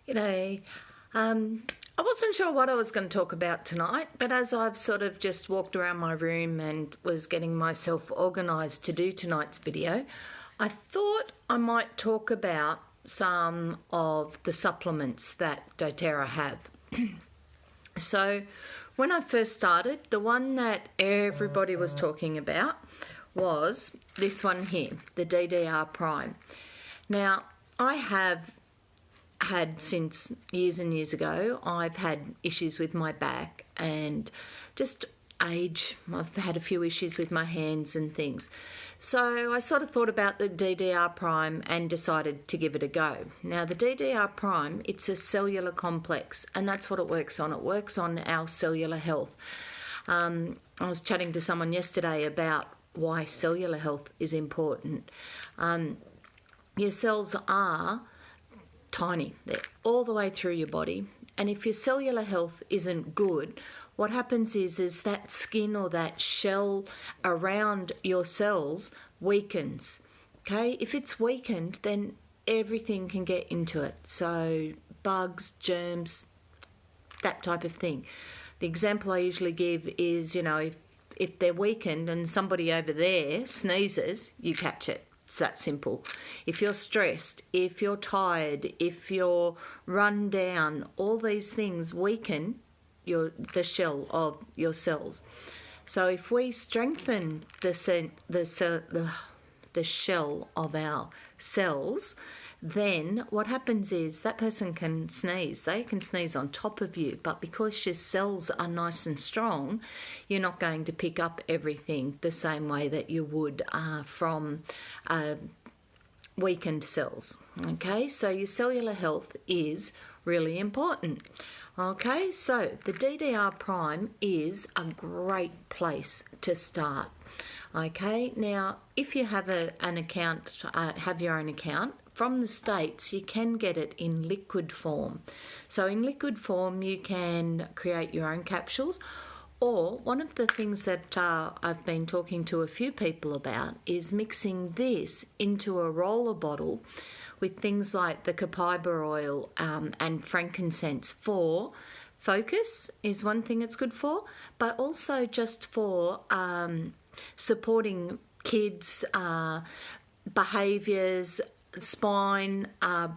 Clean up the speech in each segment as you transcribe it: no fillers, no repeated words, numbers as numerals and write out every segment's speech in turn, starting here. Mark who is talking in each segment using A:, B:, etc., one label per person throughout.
A: G'day. I wasn't sure what I was going to talk about tonight, but as I've sort of just walked around my room and was getting myself organised to do tonight's video, I thought I might talk about some of the supplements that doTERRA have. So when I first started, the one that everybody was talking about was this one here, the DDR Prime. Now, I have had since years and years ago, I've had issues with my back and just age. I've had a few issues with my hands and things. So I sort of thought about the DDR Prime and decided to give it a go. Now the DDR Prime, it's a cellular complex, and that's what it works on. It works on our cellular health. I was chatting to someone yesterday about why cellular health is important. Your cells are tiny. They're all the way through your body. And if your cellular health isn't good, what happens is that skin or that shell around your cells weakens. Okay? If it's weakened, then everything can get into it. So bugs, germs, that type of thing. The example I usually give is, if they're weakened and somebody over there sneezes, you catch it. It's that simple. If you're stressed, if you're tired, if you're run down, all these things weaken the shell of your cells. So if we strengthen the shell of our cells, then what happens is that person can sneeze. They can sneeze on top of you, but because your cells are nice and strong, you're not going to pick up everything the same way that you would from weakened cells. Okay, so your cellular health is really important. Okay, so the DDR Prime is a great place to start. Okay, now if you have an account, have your own account, from the States, you can get it in liquid form. So in liquid form, you can create your own capsules, or one of the things that I've been talking to a few people about is mixing this into a roller bottle with things like the copaiba oil and frankincense for focus is one thing it's good for, but also just for supporting kids' behaviours, spine,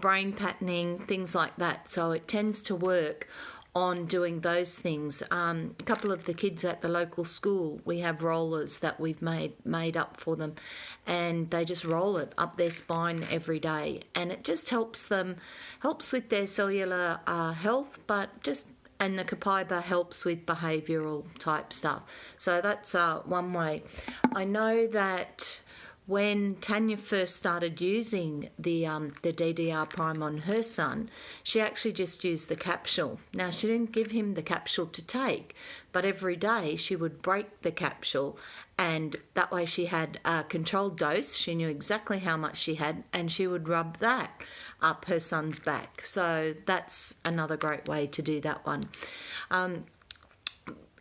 A: brain patterning, things like that. So it tends to work on doing those things. A couple of the kids at the local school, we have rollers that we've made up for them, and they just roll it up their spine every day, and it just helps with their cellular health, and the copaiba helps with behavioural type stuff. So that's one way. I know that when Tanya first started using the DDR Prime on her son, she actually just used the capsule. Now, she didn't give him the capsule to take, but every day she would break the capsule, and that way she had a controlled dose. She knew exactly how much she had, and she would rub that up her son's back. So that's another great way to do that one.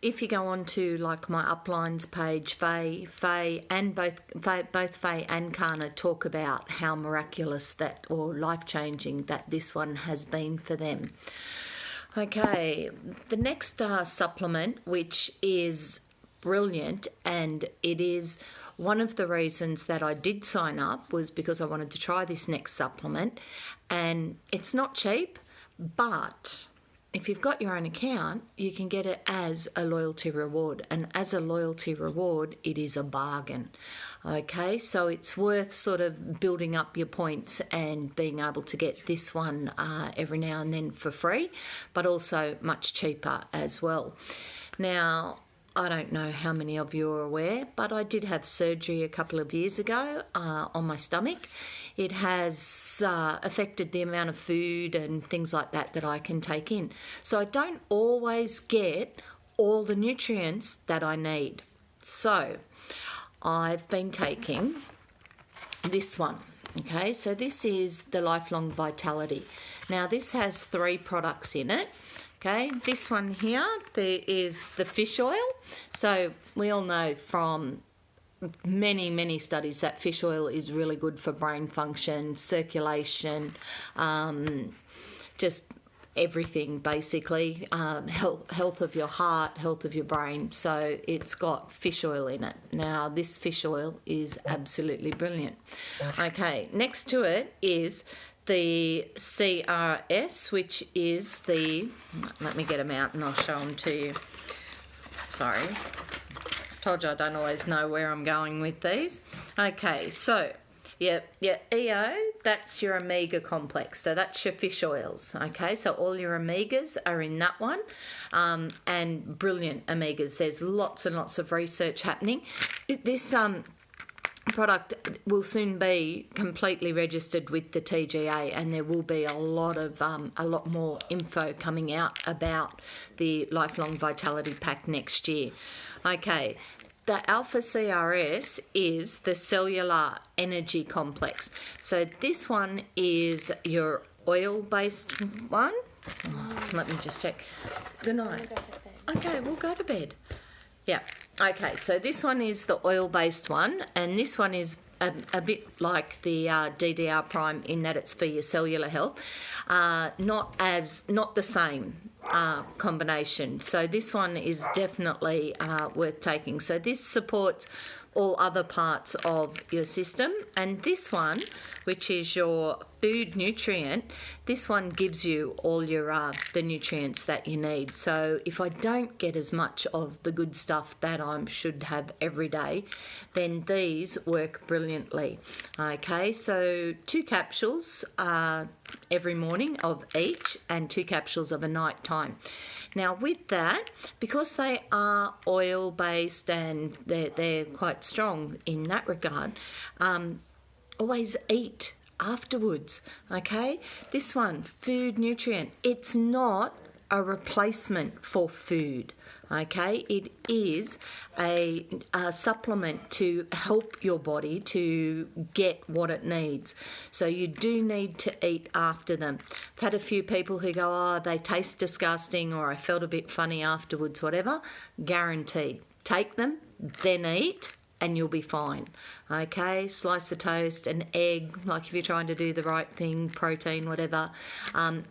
A: If you go on to like my uplines page, Faye and both Faye and Kana talk about how miraculous that or life-changing that this one has been for them. Okay, the next supplement, which is brilliant, and it is one of the reasons that I did sign up was because I wanted to try this next supplement, and it's not cheap, but if you've got your own account, you can get it as a loyalty reward. And as a loyalty reward, it is a bargain. Okay, so it's worth sort of building up your points and being able to get this one every now and then for free, but also much cheaper as well. Now, I don't know how many of you are aware, but I did have surgery a couple of years ago on my stomach. It has affected the amount of food and things like that I can take in. So I don't always get all the nutrients that I need. So I've been taking this one. Okay, so this is the Lifelong Vitality. Now this has 3 products in it. Okay, this one here, there is the fish oil. So we all know from many studies that fish oil is really good for brain function, circulation, just everything basically, health of your heart, health of your brain. So it's got fish oil in it. Now this fish oil is absolutely brilliant. Okay, next to it is the CRS, which is the, let me get them out and I'll show them to you. Sorry, told you I don't always know where I'm going with these. Okay, so yeah, EO, that's your omega complex. So that's your fish oils, okay? So all your omegas are in that one, and brilliant omegas. There's lots and lots of research happening. This product will soon be completely registered with the TGA, and there will be a lot more info coming out about the Lifelong Vitality Pack next year. Okay. The Alpha CRS is the cellular energy complex. So this one is your oil-based one. Let me just check. Good night. Okay, we'll go to bed. Yeah. Okay, so this one is the oil-based one, and this one is a bit like the DDR Prime in that it's for your cellular health. Not the same combination. So this one is definitely worth taking. So this supports all other parts of your system, and this one, which is your food nutrient, this one gives you all your the nutrients that you need. So if I don't get as much of the good stuff that I should have every day, then these work brilliantly. Okay, so 2 capsules every morning of each, and 2 capsules of a night time. Now with that, because they are oil based and they're quite strong in that regard, always eat afterwards. Okay, this one, food nutrient, it's not a replacement for food. Okay, it is a supplement to help your body to get what it needs. So you do need to eat after them. I've had a few people who go, oh, they taste disgusting, or I felt a bit funny afterwards, whatever. Guaranteed. Take them, then eat, and you'll be fine. Okay, slice of toast, an egg, like if you're trying to do the right thing, protein, whatever.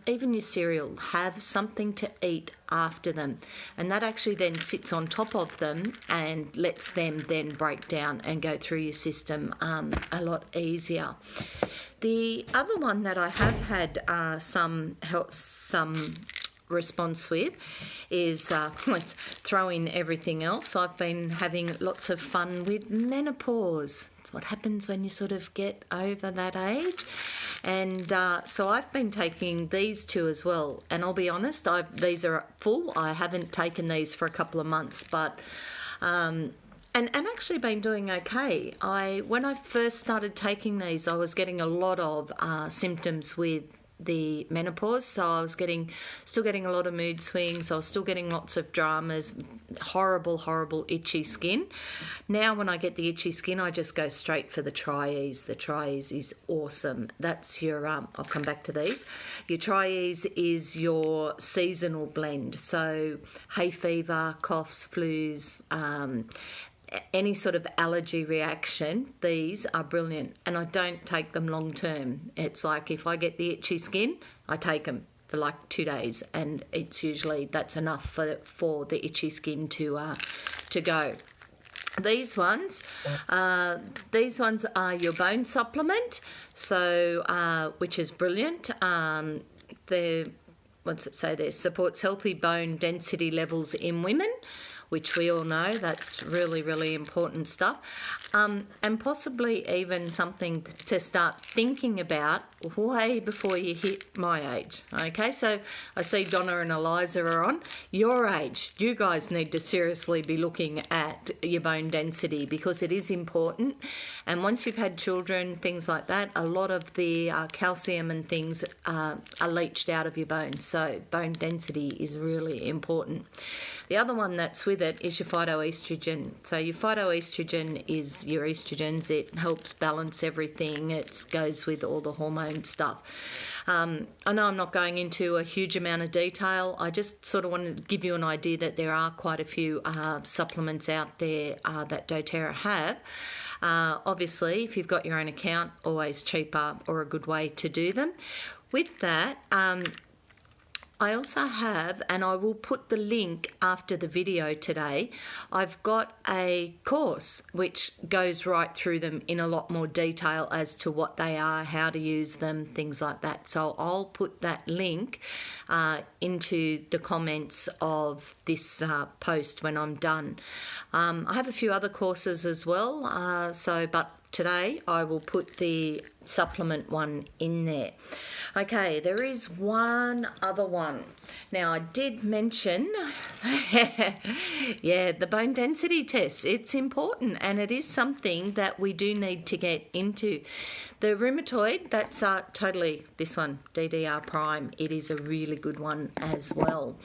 A: Even your cereal, have something to eat after them. And that actually then sits on top of them and lets them then break down and go through your system a lot easier. The other one that I have had some response with is let's throw in everything else. I've been having lots of fun with menopause. It's what happens when you sort of get over that age, and so I've been taking these 2 as well, and I'll be honest, these are full. I haven't taken these for a couple of months, but and actually been doing okay. When I first started taking these, I was getting a lot of symptoms with the menopause, so I was still getting a lot of mood swings. I was still getting lots of dramas, horrible itchy skin. Now when I get the itchy skin, I just go straight for the Tri-Ease. The Tri-Ease is awesome. That's your I'll come back to these. Your Tri-Ease is your seasonal blend, so hay fever, coughs, flus, any sort of allergy reaction, these are brilliant. And I don't take them long term. It's like if I get the itchy skin, I take them for like 2 days, and it's usually that's enough for the itchy skin to go. These ones are your bone supplement, so which is brilliant. What's it say there? Supports healthy bone density levels in women, which we all know that's really, really important stuff. And possibly even something to start thinking about way before you hit my age. Okay, so I see Donna and Eliza are on. Your age, you guys need to seriously be looking at your bone density, because it is important. And once you've had children, things like that, a lot of the calcium and things are leached out of your bones. So bone density is really important. The other one that's with it is your phytoestrogen. So your phytoestrogen is your estrogens. It helps balance everything. It goes with all the hormone stuff. I know I'm not going into a huge amount of detail. I just sort of want to give you an idea that there are quite a few supplements out there that doTERRA have. Obviously, if you've got your own account, always cheaper or a good way to do them. With that, I also have, and I will put the link after the video today, I've got a course which goes right through them in a lot more detail as to what they are, how to use them, things like that. So I'll put that link into the comments of this post when I'm done. I have a few other courses as well, but today I will put the supplement one in there. Okay, there is one other one. Now, I did mention, the bone density test. It's important, and it is something that we do need to get into. The rheumatoid, that's totally this one, DDR prime. It is a really good one as well.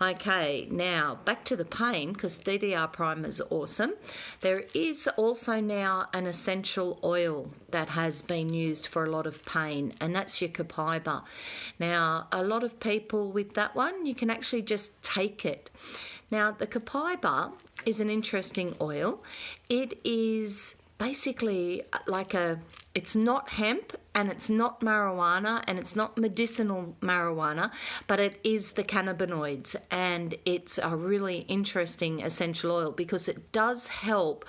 A: Okay, now back to the pain, because DDR prime is awesome. There is also now an essential oil that has been used for a lot of pain, and that's your copaiba. Now, a lot of people with that one, you can actually just take it. Now, the copaiba is an interesting oil. It is basically it's not hemp and it's not marijuana and it's not medicinal marijuana, but it is the cannabinoids, and it's a really interesting essential oil because it does help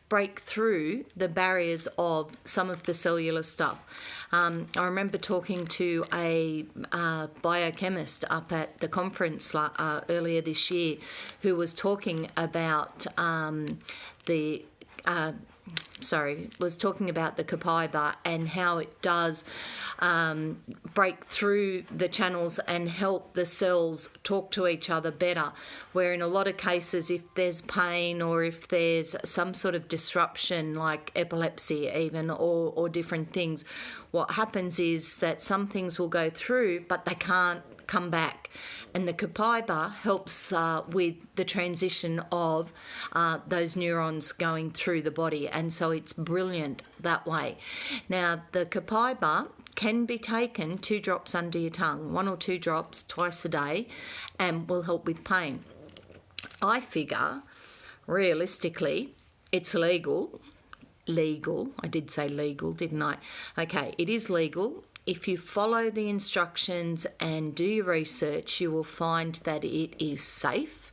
A: break through the barriers of some of the cellular stuff. I remember talking to a biochemist up at the conference earlier this year who was talking about was talking about the copaiba and how it does break through the channels and help the cells talk to each other better, where in a lot of cases if there's pain or if there's some sort of disruption like epilepsy even or different things, what happens is that some things will go through but they can't come back, and the copaiba helps with the transition of those neurons going through the body, and so it's brilliant that way. Now, the copaiba can be taken 2 drops under your tongue, 1 or 2 drops twice a day, and will help with pain. I figure, realistically, it's legal. I did say legal, didn't I? Okay, it is legal. If you follow the instructions and do your research, you will find that it is safe.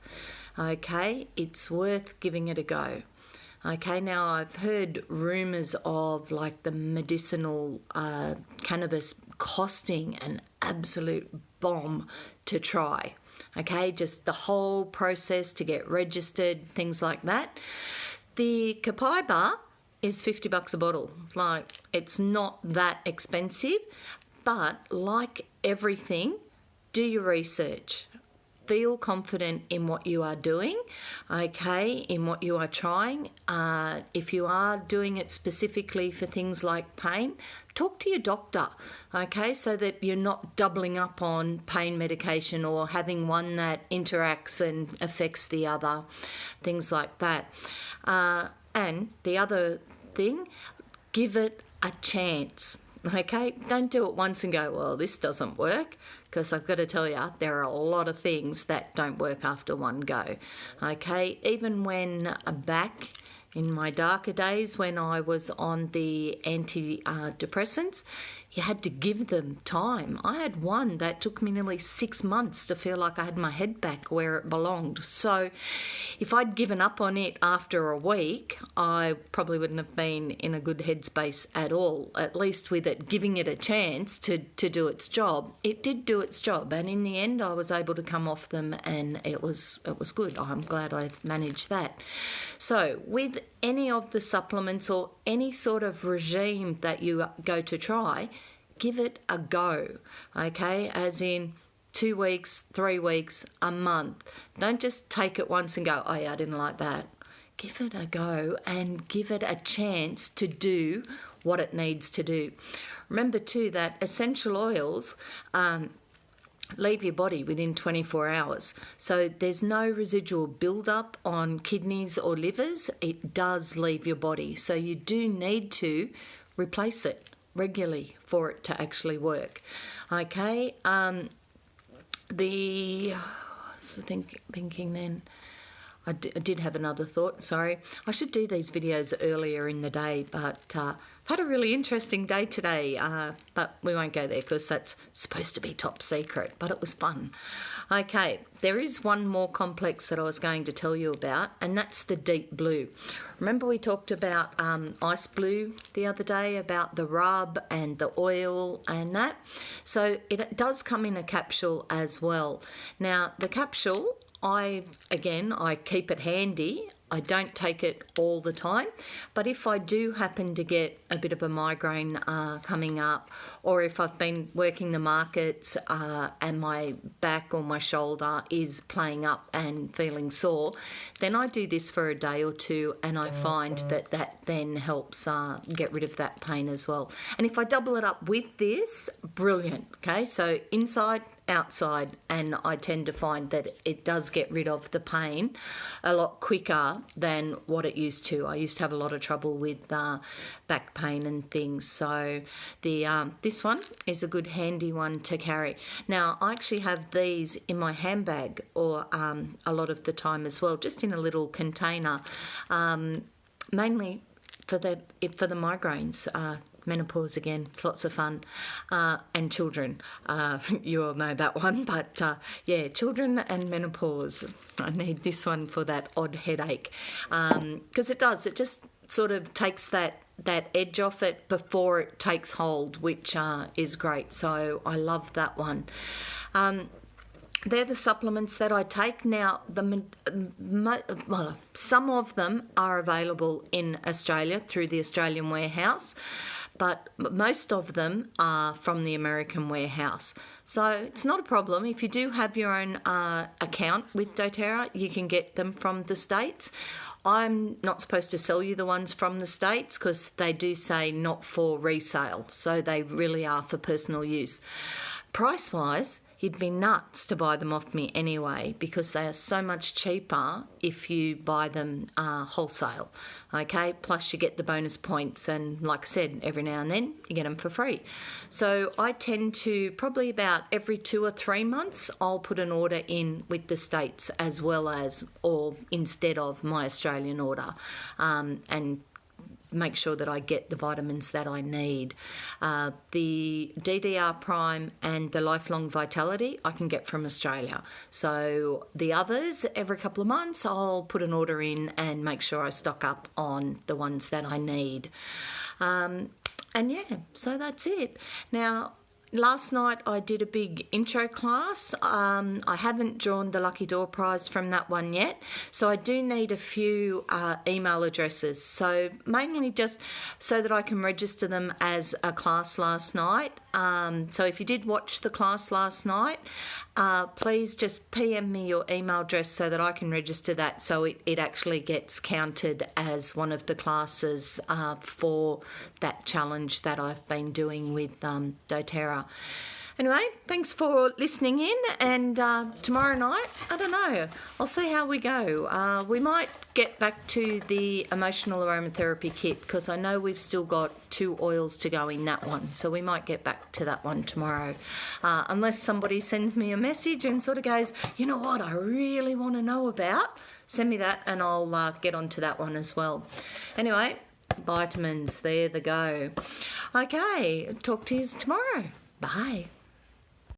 A: Okay, it's worth giving it a go. Okay, now I've heard rumours of like the medicinal cannabis costing an absolute bomb to try. Okay, just the whole process to get registered, things like that. The copaiba is $50 a bottle. Like, it's not that expensive, but like everything, do your research. Feel confident in what you are doing, okay, in what you are trying. If you are doing it specifically for things like pain, talk to your doctor, okay, so that you're not doubling up on pain medication or having one that interacts and affects the other, things like that. And the other thing, give it a chance. Okay, don't do it once and go, well, this doesn't work, because I've got to tell you, there are a lot of things that don't work after one go. Okay, even when back in my darker days when I was on the antidepressants, you had to give them time. I had one that took me nearly 6 months to feel like I had my head back where it belonged. So if I'd given up on it after a week, I probably wouldn't have been in a good headspace at all, at least with it giving it a chance to do its job. It did do its job, and in the end I was able to come off them, and it was good. I'm glad I've managed that. So with any of the supplements or any sort of regime that you go to try, give it a go, okay? As in 2 weeks, 3 weeks, a month. Don't just take it once and go, oh yeah, I didn't like that. Give it a go and give it a chance to do what it needs to do. Remember too that essential oils leave your body within 24 hours. So there's no residual build-up on kidneys or livers. It does leave your body. So you do need to replace it regularly for it to actually work. Okay, thinking then, I did have another thought, sorry. I should do these videos earlier in the day, but I've had a really interesting day today, but we won't go there because that's supposed to be top secret, but it was fun. Okay, there is one more complex that I was going to tell you about, and that's the deep blue. Remember we talked about ice blue the other day, about the rub and the oil and that? So it does come in a capsule as well. Now, the capsule, I keep it handy. I don't take it all the time, but if I do happen to get a bit of a migraine coming up, or if I've been working the markets and my back or my shoulder is playing up and feeling sore, then I do this for a day or two, and I find that then helps get rid of that pain as well. And if I double it up with this, brilliant. Okay, so inside, outside, and I tend to find that it does get rid of the pain a lot quicker than what it used to. I used to have a lot of trouble with back pain and things, so this one is a good handy one to carry. Now, I actually have these in my handbag or a lot of the time as well, just in a little container, mainly for the migraines. Menopause again, it's lots of fun, and children. You all know that one, but children and menopause. I need this one for that odd headache, because it just sort of takes that edge off it before it takes hold, which is great. So I love that one. They're the supplements that I take. Now, some of them are available in Australia through the Australian warehouse, but most of them are from the American warehouse. So it's not a problem. If you do have your own account with doTERRA, you can get them from the States. I'm not supposed to sell you the ones from the States because they do say not for resale, so they really are for personal use. Price-wise, you'd be nuts to buy them off me anyway, because they are so much cheaper if you buy them wholesale, okay? Plus you get the bonus points, and like I said, every now and then you get them for free. So I tend to, probably about every 2 or 3 months, I'll put an order in with the States as well as, or instead of my Australian order, and make sure that I get the vitamins that I need. The DDR Prime and the Lifelong Vitality I can get from Australia. So the others, every couple of months, I'll put an order in and make sure I stock up on the ones that I need. So that's it. Now, last night I did a big intro class. I haven't drawn the Lucky Door prize from that one yet, so I do need a few email addresses. So mainly just so that I can register them as a class last night. So if you did watch the class last night, please just PM me your email address so that I can register that, so it actually gets counted as one of the classes for that challenge that I've been doing with doTERRA. Anyway, thanks for listening in, and tomorrow night, I don't know, I'll see how we go. We might get back to the emotional aromatherapy kit, because I know we've still got 2 oils to go in that one, so we might get back to that one tomorrow, unless somebody sends me a message and sort of goes, you know what, I really want to know about, send me that and I'll get onto that one as well. Anyway, vitamins, there they go. Okay, talk to you tomorrow. Bye.